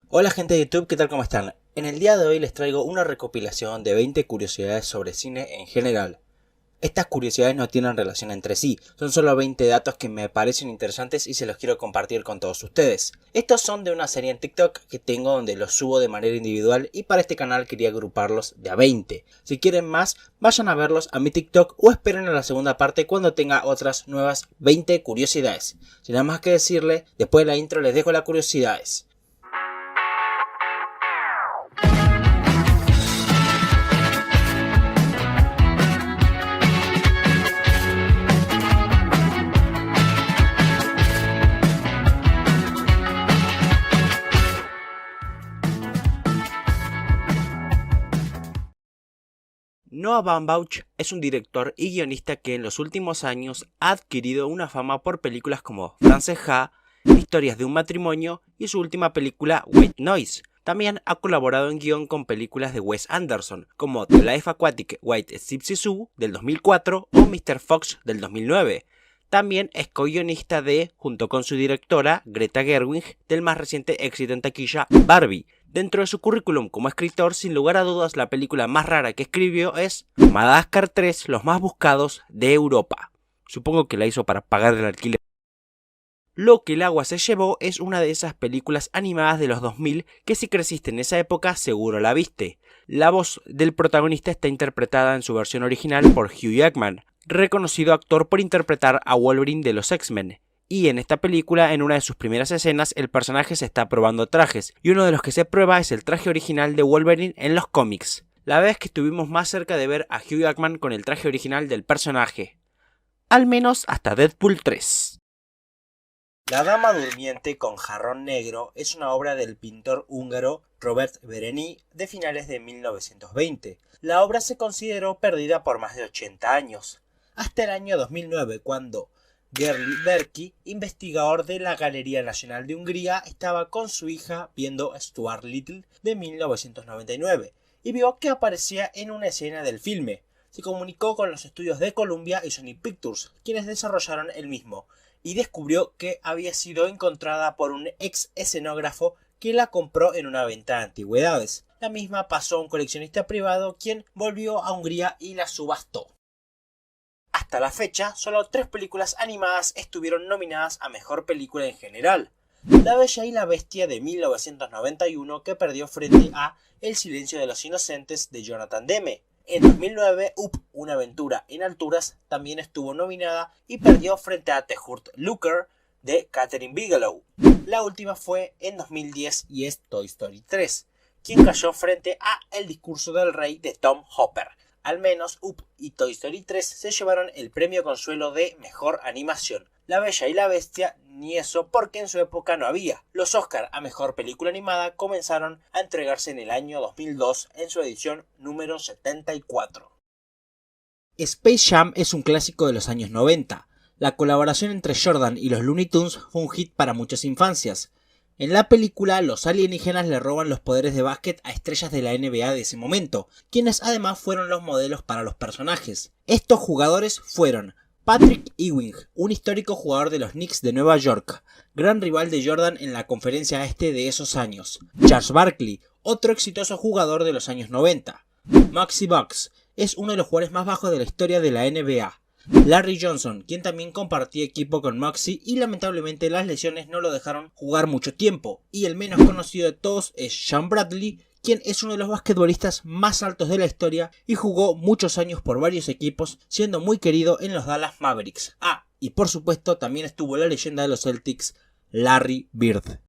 Hola gente de YouTube, ¿qué tal? ¿Cómo están? En el día de hoy les traigo una recopilación de 20 curiosidades sobre cine en general. Estas curiosidades no tienen relación entre sí, son solo 20 datos que me parecen interesantes y se los quiero compartir con todos ustedes. Estos son de una serie en TikTok que tengo donde los subo de manera individual y para este canal quería agruparlos de a 20. Si quieren más, vayan a verlos a mi TikTok o esperen a la segunda parte cuando tenga otras nuevas 20 curiosidades. Sin nada más que decirle, después de la intro les dejo las curiosidades. Noah Baumbach es un director y guionista que en los últimos años ha adquirido una fama por películas como Frances Ha, Historias de un matrimonio y su última película White Noise. También ha colaborado en guión con películas de Wes Anderson como The Life Aquatic White Gypsy Sue del 2004 o Mr. Fox del 2009. También es co-guionista de, junto con su directora, Greta Gerwig, del más reciente éxito en taquilla Barbie. Dentro de su currículum como escritor, sin lugar a dudas, la película más rara que escribió es Madagascar 3, los más buscados de Europa. Supongo que la hizo para pagar el alquiler. Lo que el agua se llevó es una de esas películas animadas de los 2000 que si creciste en esa época seguro la viste. La voz del protagonista está interpretada en su versión original por Hugh Jackman, reconocido actor por interpretar a Wolverine de los X-Men. Y en esta película, en una de sus primeras escenas, el personaje se está probando trajes, y uno de los que se prueba es el traje original de Wolverine en los cómics. La vez que estuvimos más cerca de ver a Hugh Jackman con el traje original del personaje. Al menos hasta Deadpool 3. La Dama Durmiente con Jarrón Negro es una obra del pintor húngaro Robert Berényi de finales de 1920. La obra se consideró perdida por más de 80 años, hasta el año 2009 cuando Gerli Berki, investigador de la Galería Nacional de Hungría, estaba con su hija viendo Stuart Little de 1999 y vio que aparecía en una escena del filme. Se comunicó con los estudios de Columbia y Sony Pictures, quienes desarrollaron el mismo, y descubrió que había sido encontrada por un ex escenógrafo que la compró en una venta de antigüedades. La misma pasó a un coleccionista privado, quien volvió a Hungría y la subastó. Hasta la fecha, solo 3 películas animadas estuvieron nominadas a Mejor Película en general. La Bella y la Bestia de 1991, que perdió frente a El Silencio de los Inocentes de Jonathan Demme. En 2009, Up, una aventura en alturas, también estuvo nominada y perdió frente a The Hurt Locker de Kathryn Bigelow. La última fue en 2010 y es Toy Story 3, quien cayó frente a El Discurso del Rey de Tom Hopper. Al menos Up y Toy Story 3 se llevaron el premio consuelo de Mejor Animación. La Bella y la Bestia ni eso, porque en su época no había. Los Oscar a Mejor Película Animada comenzaron a entregarse en el año 2002 en su edición número 74. Space Jam es un clásico de los años 90. La colaboración entre Jordan y los Looney Tunes fue un hit para muchas infancias. En la película, los alienígenas le roban los poderes de básquet a estrellas de la NBA de ese momento, quienes además fueron los modelos para los personajes. Estos jugadores fueron Patrick Ewing, un histórico jugador de los Knicks de Nueva York, gran rival de Jordan en la conferencia este de esos años. Charles Barkley, otro exitoso jugador de los años 90. Maxie Bucks, es uno de los jugadores más bajos de la historia de la NBA. Larry Johnson, quien también compartía equipo con Maxey y lamentablemente las lesiones no lo dejaron jugar mucho tiempo. Y el menos conocido de todos es Shawn Bradley, quien es uno de los basquetbolistas más altos de la historia y jugó muchos años por varios equipos, siendo muy querido en los Dallas Mavericks. Ah, y por supuesto también estuvo la leyenda de los Celtics, Larry Bird.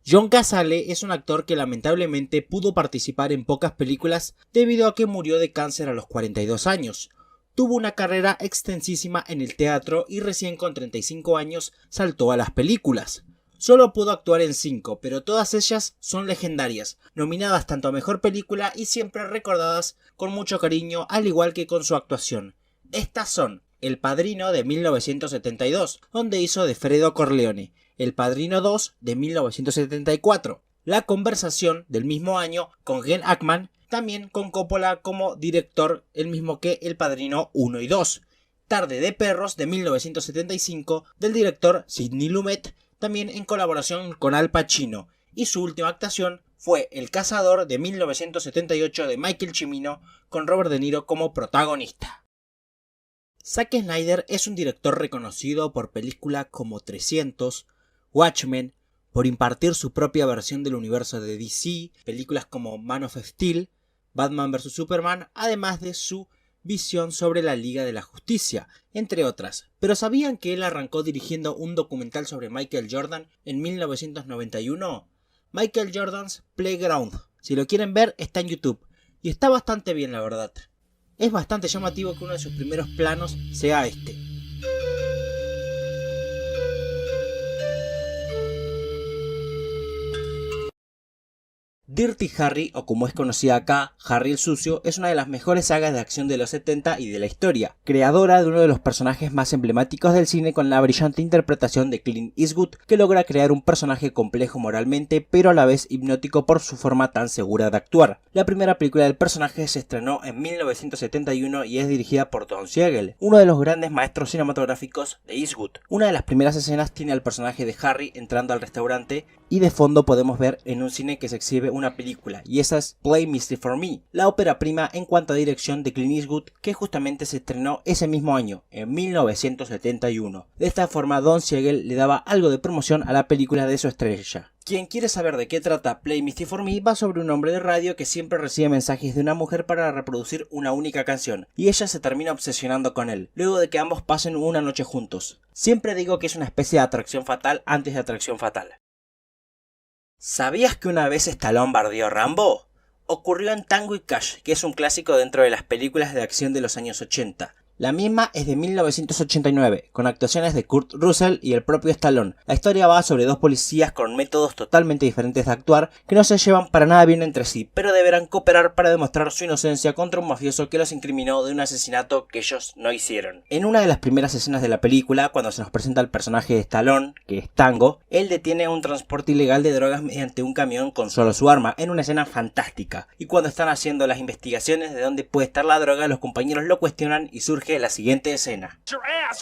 John Cazale es un actor que lamentablemente pudo participar en pocas películas debido a que murió de cáncer a los 42 años. Tuvo una carrera extensísima en el teatro y recién con 35 años saltó a las películas. Solo pudo actuar en 5, pero todas ellas son legendarias, nominadas tanto a Mejor Película y siempre recordadas con mucho cariño, al igual que con su actuación. Estas son El Padrino de 1972, donde hizo de Fredo Corleone, El Padrino 2 de 1974, La Conversación del mismo año con Gene Hackman, también con Coppola como director, el mismo que El Padrino 1 y 2. Tarde de Perros de 1975 del director Sidney Lumet, también en colaboración con Al Pacino. y su última actuación fue El Cazador de 1978 de Michael Cimino con Robert De Niro como protagonista. Zack Snyder es un director reconocido por películas como 300, Watchmen, por impartir su propia versión del universo de DC, películas como Man of Steel, Batman vs Superman, además de su visión sobre la Liga de la Justicia, entre otras. ¿Pero sabían que él arrancó dirigiendo un documental sobre Michael Jordan en 1991? Michael Jordan's Playground. Si lo quieren ver, está en YouTube. Y está bastante bien, la verdad. Es bastante llamativo que uno de sus primeros planos sea este. Dirty Harry, o como es conocida acá, Harry el Sucio, es una de las mejores sagas de acción de los 70 y de la historia, creadora de uno de los personajes más emblemáticos del cine con la brillante interpretación de Clint Eastwood, que logra crear un personaje complejo moralmente, pero a la vez hipnótico por su forma tan segura de actuar. La primera película del personaje se estrenó en 1971 y es dirigida por Don Siegel, uno de los grandes maestros cinematográficos de Eastwood. Una de las primeras escenas tiene al personaje de Harry entrando al restaurante y de fondo podemos ver en un cine que se exhibe una película, y esa es Play Misty for Me, la ópera prima en cuanto a dirección de Clint Eastwood, que justamente se estrenó ese mismo año, en 1971. De esta forma, Don Siegel le daba algo de promoción a la película de su estrella. Quien quiere saber de qué trata Play Misty for Me va sobre un hombre de radio que siempre recibe mensajes de una mujer para reproducir una única canción, y ella se termina obsesionando con él, luego de que ambos pasen una noche juntos. Siempre digo que es una especie de atracción fatal antes de atracción fatal. ¿Sabías que una vez Stallone bardeó a Rambo? Ocurrió en Tango y Cash, que es un clásico dentro de las películas de acción de los años 80. La misma es de 1989, con actuaciones de Kurt Russell y el propio Stallone. La historia va sobre dos policías con métodos totalmente diferentes de actuar que no se llevan para nada bien entre sí, pero deberán cooperar para demostrar su inocencia contra un mafioso que los incriminó de un asesinato que ellos no hicieron. En una de las primeras escenas de la película, cuando se nos presenta el personaje de Stallone, que es Tango, él detiene un transporte ilegal de drogas mediante un camión con solo su arma, en una escena fantástica. Y cuando están haciendo las investigaciones de dónde puede estar la droga, los compañeros lo cuestionan y surge la siguiente escena.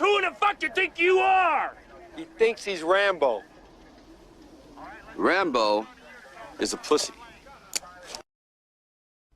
Who the fuck you think you are? He thinks he's Rambo. Rambo is a pussy.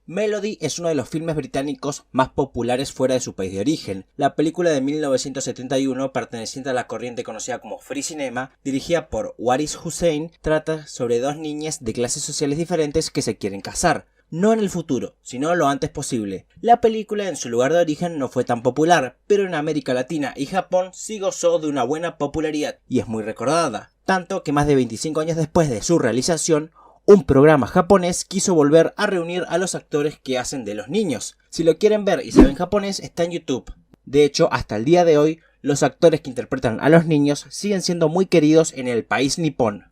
Melody es uno de los filmes británicos más populares fuera de su país de origen. La película de 1971, perteneciente a la corriente conocida como Free Cinema, dirigida por Waris Hussein, trata sobre dos niñas de clases sociales diferentes que se quieren casar. No en el futuro, sino lo antes posible. La película en su lugar de origen no fue tan popular, pero en América Latina y Japón sí gozó de una buena popularidad y es muy recordada. Tanto que más de 25 años después de su realización, un programa japonés quiso volver a reunir a los actores que hacen de los niños. Si lo quieren ver y saben japonés, está en YouTube. De hecho, hasta el día de hoy, los actores que interpretan a los niños siguen siendo muy queridos en el país nipón.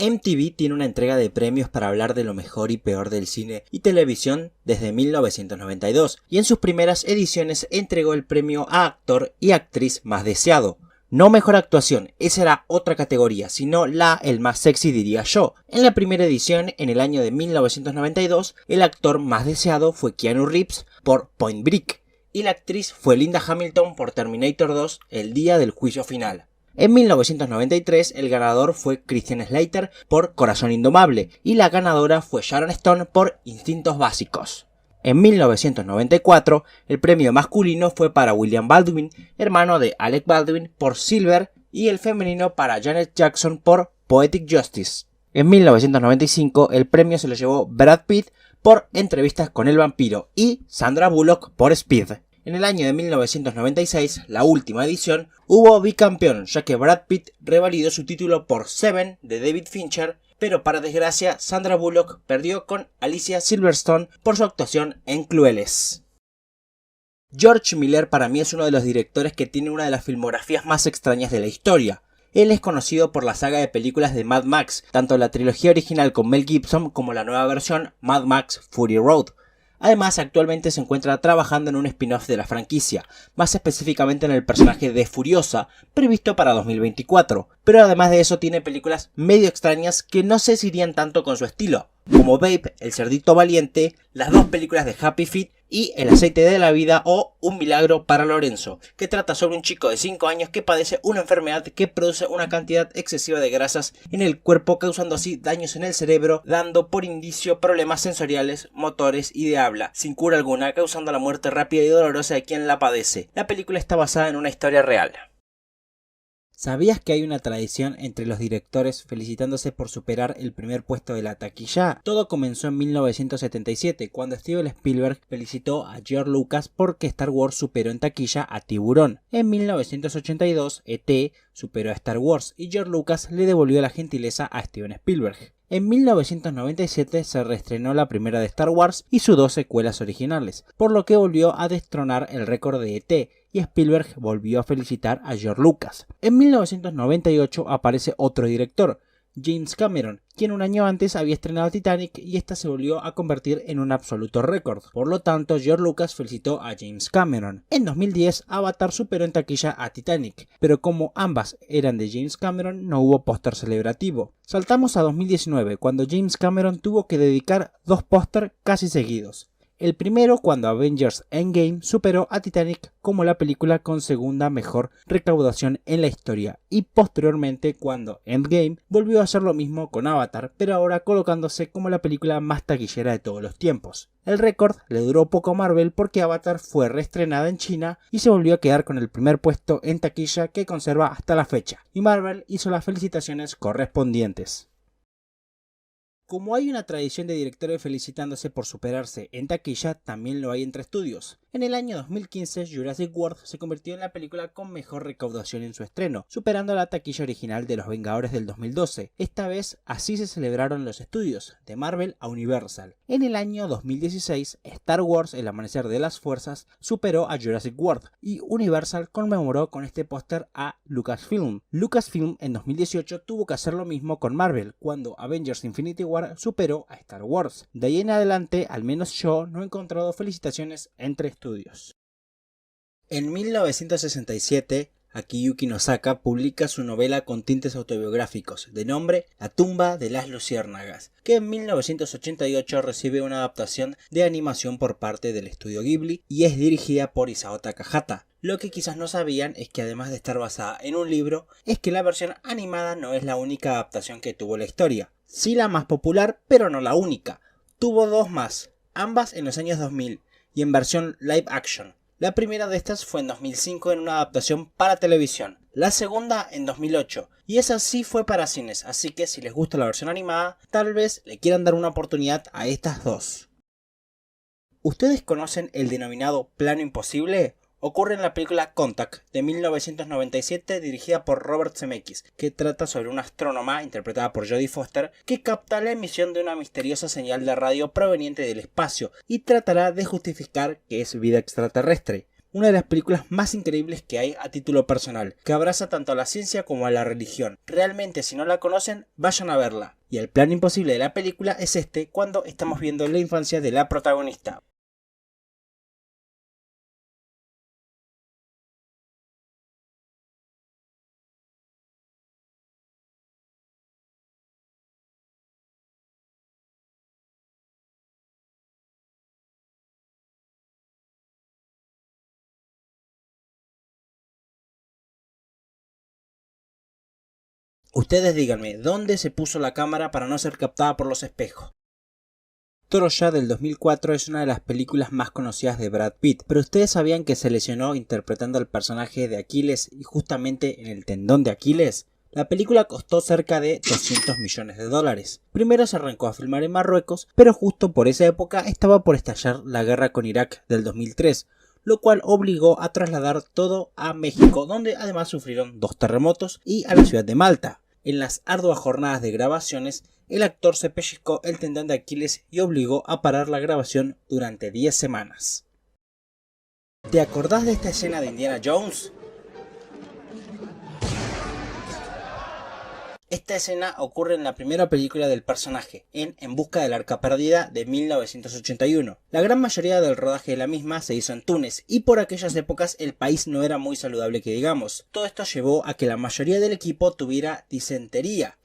MTV tiene una entrega de premios para hablar de lo mejor y peor del cine y televisión desde 1992, y en sus primeras ediciones entregó el premio a actor y actriz más deseado. No mejor actuación, esa era otra categoría, sino el más sexy diría yo. En la primera edición, en el año de 1992, el actor más deseado fue Keanu Reeves por Point Break, y la actriz fue Linda Hamilton por Terminator 2, El día del juicio final. En 1993 el ganador fue Christian Slater por Corazón Indomable y la ganadora fue Sharon Stone por Instintos Básicos. En 1994 el premio masculino fue para William Baldwin, hermano de Alec Baldwin, por Silver, y el femenino para Janet Jackson por Poetic Justice. En 1995 el premio se lo llevó Brad Pitt por Entrevistas con el vampiro y Sandra Bullock por Speed. En el año de 1996, la última edición, hubo bicampeón, ya que Brad Pitt revalidó su título por Seven de David Fincher, pero para desgracia Sandra Bullock perdió con Alicia Silverstone por su actuación en Clueless. George Miller para mí es uno de los directores que tiene una de las filmografías más extrañas de la historia. Él es conocido por la saga de películas de Mad Max, tanto la trilogía original con Mel Gibson como la nueva versión Mad Max Fury Road. Además, actualmente se encuentra trabajando en un spin-off de la franquicia, más específicamente en el personaje de Furiosa, previsto para 2024, pero además de eso tiene películas medio extrañas que no sé si irían tanto con su estilo. como Babe, El cerdito valiente, las dos películas de Happy Feet y El aceite de la vida o Un milagro para Lorenzo, que trata sobre un chico de 5 años que padece una enfermedad que produce una cantidad excesiva de grasas en el cuerpo, causando así daños en el cerebro, dando por indicio problemas sensoriales, motores y de habla, sin cura alguna, causando la muerte rápida y dolorosa de quien la padece. La película está basada en una historia real. ¿Sabías que hay una tradición entre los directores felicitándose por superar el primer puesto de la taquilla? Todo comenzó en 1977, cuando Steven Spielberg felicitó a George Lucas porque Star Wars superó en taquilla a Tiburón. En 1982, E.T. superó a Star Wars y George Lucas le devolvió la gentileza a Steven Spielberg. En 1997 se reestrenó la primera de Star Wars y sus dos secuelas originales, por lo que volvió a destronar el récord de E.T. y Spielberg volvió a felicitar a George Lucas. En 1998 aparece otro director, James Cameron, quien un año antes había estrenado Titanic y esta se volvió a convertir en un absoluto récord. Por lo tanto, George Lucas felicitó a James Cameron. En 2010, Avatar superó en taquilla a Titanic, pero como ambas eran de James Cameron, no hubo póster celebrativo. Saltamos a 2019, cuando James Cameron tuvo que dedicar dos póster casi seguidos. El primero cuando Avengers Endgame superó a Titanic como la película con segunda mejor recaudación en la historia, y posteriormente cuando Endgame volvió a hacer lo mismo con Avatar, pero ahora colocándose como la película más taquillera de todos los tiempos. El récord le duró poco a Marvel porque Avatar fue reestrenada en China y se volvió a quedar con el primer puesto en taquilla que conserva hasta la fecha, y Marvel hizo las felicitaciones correspondientes. Como hay una tradición de directores felicitándose por superarse en taquilla, también lo hay entre estudios. En el año 2015, Jurassic World se convirtió en la película con mejor recaudación en su estreno, superando la taquilla original de Los Vengadores del 2012. Esta vez así se celebraron los estudios, de Marvel a Universal. En el año 2016, Star Wars El Amanecer de las Fuerzas superó a Jurassic World y Universal conmemoró con este póster a Lucasfilm. Lucasfilm en 2018 tuvo que hacer lo mismo con Marvel, cuando Avengers Infinity War superó a Star Wars. De ahí en adelante, al menos yo no he encontrado felicitaciones entre estudios. En 1967, Akiyuki Nosaka publica su novela con tintes autobiográficos, de nombre La tumba de las luciérnagas, que en 1988 recibe una adaptación de animación por parte del estudio Ghibli y es dirigida por Isao Takahata. Lo que quizás no sabían es que además de estar basada en un libro, es que la versión animada no es la única adaptación que tuvo la historia. Sí la más popular, pero no la única. Tuvo dos más, ambas en los años 2000 y en versión live action. La primera de estas fue en 2005 en una adaptación para televisión, la segunda en 2008 y esa sí fue para cines, así que si les gusta la versión animada, tal vez le quieran dar una oportunidad a estas dos. ¿Ustedes conocen el denominado plano imposible? Ocurre en la película Contact de 1997 dirigida por Robert Zemeckis, que trata sobre una astrónoma interpretada por Jodie Foster que capta la emisión de una misteriosa señal de radio proveniente del espacio y tratará de justificar que es vida extraterrestre. Una de las películas más increíbles que hay a título personal, que abraza tanto a la ciencia como a la religión. Realmente, si no la conocen, vayan a verla. Y el plano imposible de la película es este, cuando estamos viendo la infancia de la protagonista. Ustedes díganme, ¿dónde se puso la cámara para no ser captada por los espejos? Troya del 2004 es una de las películas más conocidas de Brad Pitt, pero ustedes sabían que se lesionó interpretando al personaje de Aquiles y justamente en el tendón de Aquiles. La película costó cerca de $200 millones. Primero se arrancó a filmar en Marruecos, pero justo por esa época estaba por estallar la guerra con Irak del 2003, lo cual obligó a trasladar todo a México, donde además sufrieron 2 terremotos, y a la ciudad de Malta. En las arduas jornadas de grabaciones, el actor se pellizcó el tendón de Aquiles y obligó a parar la grabación durante 10 semanas. ¿Te acordás de esta escena de Indiana Jones? Esta escena ocurre en la primera película del personaje, En busca del arca perdida de 1981. La gran mayoría del rodaje de la misma se hizo en Túnez y por aquellas épocas el país no era muy saludable que digamos. Todo esto llevó a que la mayoría del equipo tuviera disentería,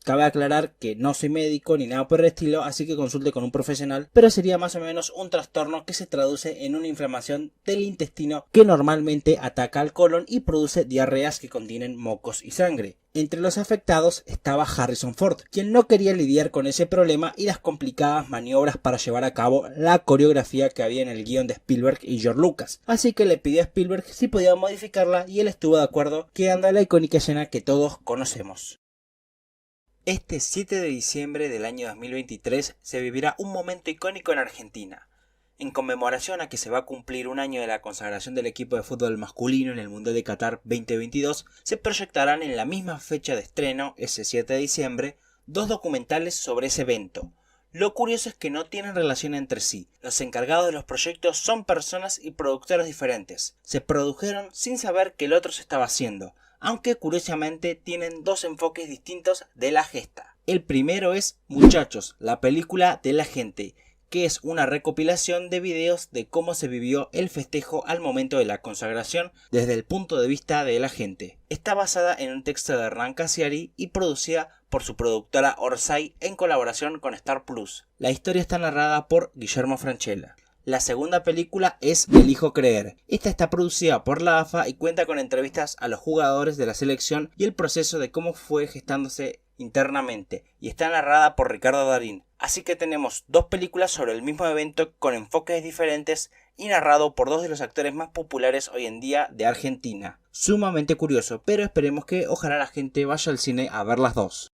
cabe aclarar que no soy médico ni nada por el estilo, así que consulte con un profesional, pero sería más o menos un trastorno que se traduce en una inflamación del intestino que normalmente ataca al colon y produce diarreas que contienen mocos y sangre. Entre los afectados estaba Harrison Ford, quien no quería lidiar con ese problema y las complicadas maniobras para llevar a cabo la coreografía que había en el guión de Spielberg y George Lucas. Así que le pidió a Spielberg si podía modificarla y él estuvo de acuerdo, quedando la icónica escena que todos conocemos. Este 7 de diciembre del año 2023 se vivirá un momento icónico en Argentina. En conmemoración a que se va a cumplir un año de la consagración del equipo de fútbol masculino en el Mundial de Qatar 2022, se proyectarán en la misma fecha de estreno, ese 7 de diciembre, 2 documentales sobre ese evento. Lo curioso es que no tienen relación entre sí. Los encargados de los proyectos son personas y productores diferentes. Se produjeron sin saber que el otro se estaba haciendo, aunque curiosamente tienen 2 enfoques distintos de la gesta. El primero es Muchachos, la película de la gente, que es una recopilación de videos de cómo se vivió el festejo al momento de la consagración desde el punto de vista de la gente. Está basada en un texto de Hernán Casiari y producida por su productora Orsay en colaboración con Star Plus. La historia está narrada por Guillermo Francella. La segunda película es Elijo Creer. Esta está producida por la AFA y cuenta con entrevistas a los jugadores de la selección y el proceso de cómo fue gestándose internamente, y está narrada por Ricardo Darín. Así que tenemos 2 películas sobre el mismo evento con enfoques diferentes y narrado por 2 de los actores más populares hoy en día de Argentina. Sumamente curioso, pero esperemos que ojalá la gente vaya al cine a ver las 2.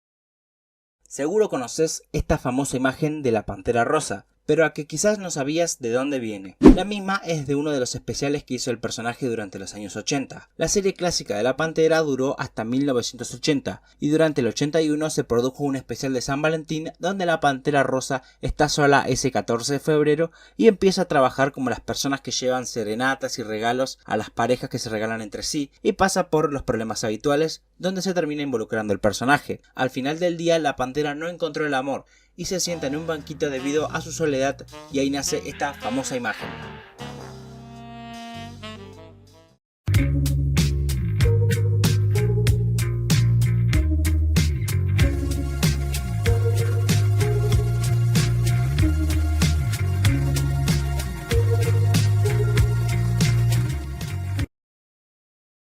Seguro conoces esta famosa imagen de la Pantera Rosa, pero a que quizás no sabías de dónde viene. La misma es de uno de los especiales que hizo el personaje durante los años 80. La serie clásica de la Pantera duró hasta 1980 y durante el 81 se produjo un especial de San Valentín donde la Pantera Rosa está sola ese 14 de febrero y empieza a trabajar como las personas que llevan serenatas y regalos a las parejas que se regalan entre sí y pasa por los problemas habituales donde se termina involucrando el personaje. Al final del día la Pantera no encontró el amor y se sienta en un banquito debido a su soledad y ahí nace esta famosa imagen.